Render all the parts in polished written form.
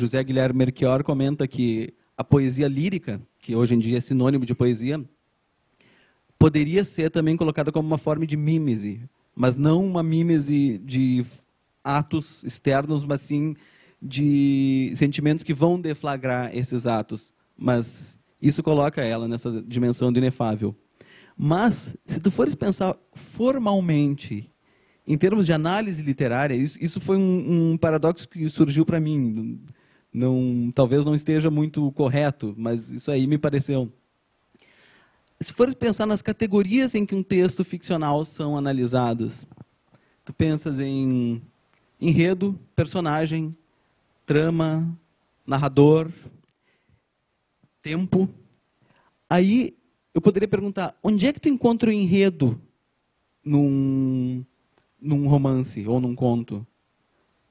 José Guilherme Melchior comenta que a poesia lírica, que hoje em dia é sinônimo de poesia, poderia ser também colocada como uma forma de mímese, mas não uma mímese de atos externos, mas sim de sentimentos que vão deflagrar esses atos. Mas isso coloca ela nessa dimensão do inefável. Mas, se tu fores pensar formalmente, em termos de análise literária, isso foi um paradoxo que surgiu para mim. Talvez não esteja muito correto, mas isso aí me pareceu. Se fores pensar nas categorias em que um texto ficcional são analisados, tu pensas em enredo, personagem, trama, narrador, tempo. Aí eu poderia perguntar, onde é que tu encontra o enredo num romance ou num conto?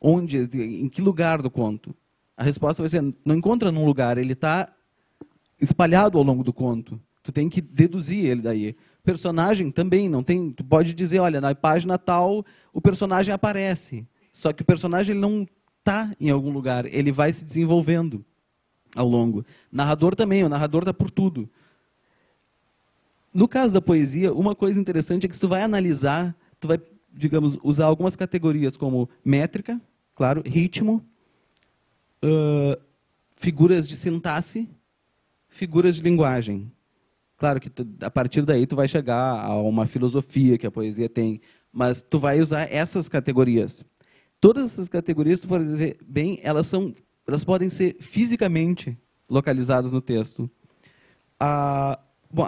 Onde, em que lugar do conto? A resposta vai ser, não encontra num lugar, ele está espalhado ao longo do conto. Tu tem que deduzir ele daí. Personagem também, não tem, tu pode dizer, olha, na página tal o personagem aparece. Só que o personagem ele não está em algum lugar, ele vai se desenvolvendo ao longo. Narrador também, o narrador está por tudo. No caso da poesia, uma coisa interessante é que se tu vai analisar, tu vai, digamos, usar algumas categorias como métrica, claro, ritmo, figuras de sintaxe, figuras de linguagem. Claro que a partir daí tu vai chegar a uma filosofia que a poesia tem, mas tu vai usar essas categorias. Todas essas categorias, tu pode ver bem, elas podem ser fisicamente localizadas no texto. A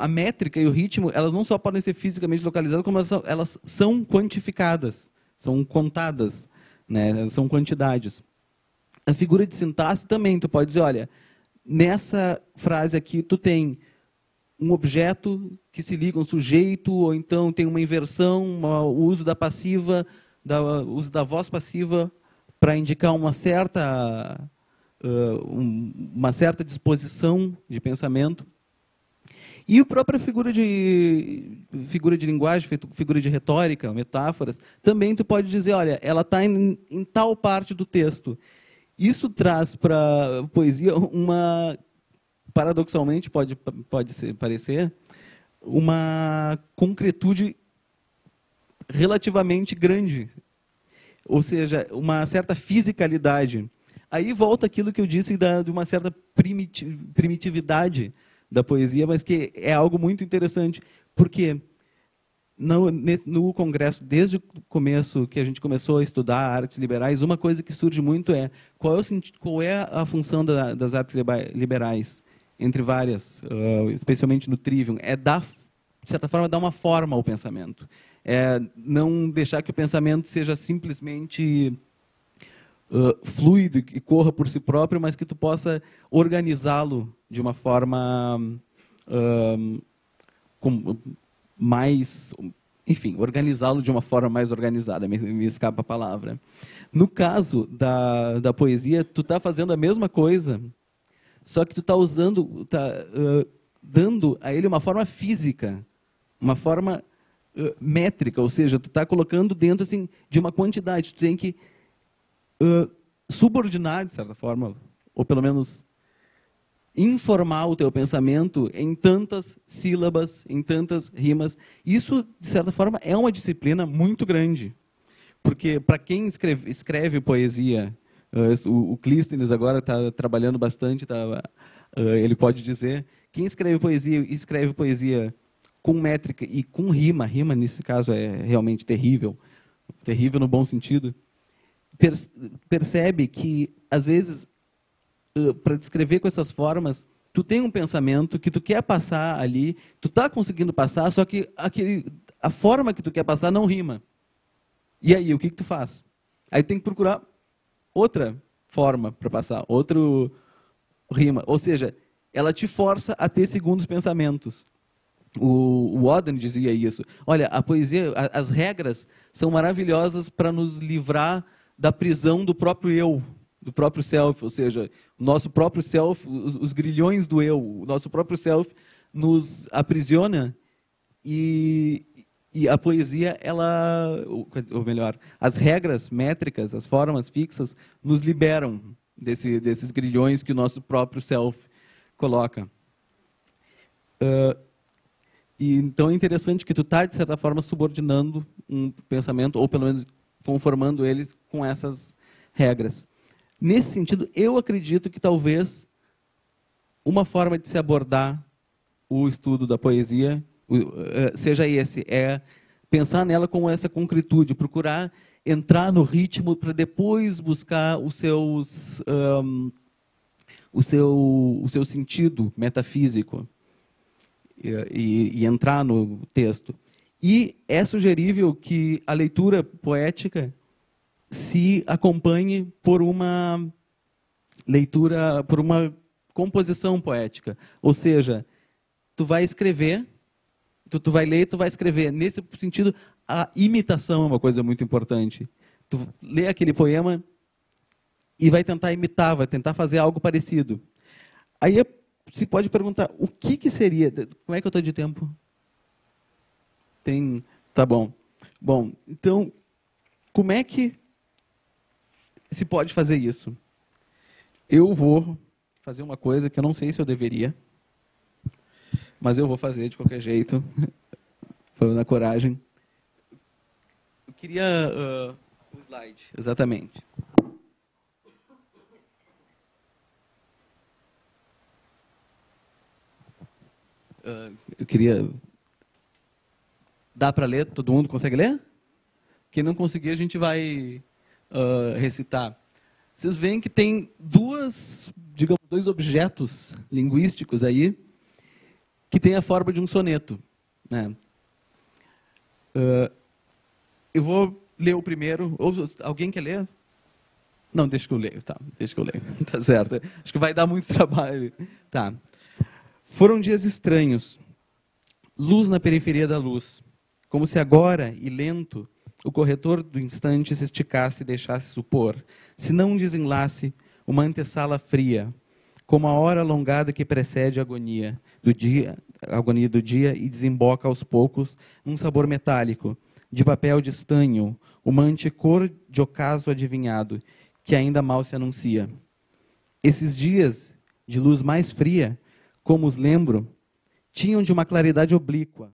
métrica e o ritmo, elas não só podem ser fisicamente localizadas, como elas são quantificadas, são contadas, né? São quantidades. A figura de sintaxe também, tu pode dizer, olha, nessa frase aqui tu tem um objeto que se liga a um sujeito, ou então tem uma inversão, o uso da passiva, o uso da voz passiva para indicar uma certa disposição de pensamento. E a própria figura de linguagem, figura de retórica, metáforas, também tu pode dizer, olha, ela está em tal parte do texto. Isso traz para a poesia paradoxalmente, pode parecer, uma concretude relativamente grande. Ou seja, uma certa fisicalidade. Aí volta aquilo que eu disse de uma certa primitividade da poesia, mas que é algo muito interessante, porque no Congresso, desde o começo que a gente começou a estudar artes liberais, uma coisa que surge muito é qual é a função das artes liberais, entre várias, especialmente no Trivium, é dar, de certa forma, dar uma forma ao pensamento. É não deixar que o pensamento seja simplesmente fluido e corra por si próprio, mas que tu possa organizá-lo de uma forma enfim, organizá-lo de uma forma mais organizada, me escapa a palavra. No caso da poesia, tu está fazendo a mesma coisa, só que tu está dando a ele uma forma física, uma forma métrica, ou seja, tu está colocando dentro assim, de uma quantidade, tu tem que subordinar, de certa forma, ou pelo menos informar o teu pensamento em tantas sílabas, em tantas rimas. Isso, de certa forma, é uma disciplina muito grande. Porque, para quem escreve poesia, o Clístenes agora está trabalhando bastante, ele pode dizer, quem escreve poesia com métrica e com rima, nesse caso é realmente terrível, terrível no bom sentido, percebe que, às vezes, para descrever com essas formas, tu tem um pensamento que tu quer passar ali, tu está conseguindo passar, só que a forma que tu quer passar não rima. E aí, o que tu faz? Aí tem que procurar outra forma para passar, outro rima. Ou seja, ela te força a ter segundos pensamentos. O Oden dizia isso. Olha, a poesia, as regras são maravilhosas para nos livrar da prisão do próprio eu, do próprio self, ou seja, o nosso próprio self, os grilhões do eu, o nosso próprio self nos aprisiona e a poesia, ou melhor, as regras métricas, as formas fixas, nos liberam desses grilhões que o nosso próprio self coloca. E então é interessante que tu está, de certa forma, subordinando um pensamento, ou pelo menos conformando eles com essas regras. Nesse sentido, eu acredito que talvez uma forma de se abordar o estudo da poesia seja esse, é pensar nela com essa concretude, procurar entrar no ritmo para depois buscar o seu sentido metafísico e entrar no texto. E é sugerível que a leitura poética se acompanhe por uma leitura, por uma composição poética. Ou seja, tu vai escrever, tu vai ler, tu vai escrever. Nesse sentido, a imitação é uma coisa muito importante. Tu lê aquele poema e vai tentar imitar, vai tentar fazer algo parecido. Aí se pode perguntar, o que seria? Como é que eu estou de tempo? Tá bom. Bom, então, como é que se pode fazer isso? Eu vou fazer uma coisa que eu não sei se eu deveria, mas eu vou fazer de qualquer jeito, falando na coragem. Eu queria um slide, exatamente. Eu queria... Dá para ler? Todo mundo consegue ler? Quem não conseguir, a gente vai recitar. Vocês veem que tem dois objetos linguísticos aí que têm a forma de um soneto, né? Eu vou ler o primeiro. Ou alguém quer ler? Não, deixa que eu leio. Tá, deixa que eu leio. Tá certo. Acho que vai dar muito trabalho. Tá. Foram dias estranhos. Luz na periferia da luz. Como se agora, e lento, o corretor do instante se esticasse e deixasse supor, se não um desenlace, uma antessala fria, como a hora alongada que precede a agonia do dia e desemboca aos poucos num sabor metálico, de papel de estanho, uma anticor de ocaso adivinhado, que ainda mal se anuncia. Esses dias de luz mais fria, como os lembro, tinham de uma claridade oblíqua,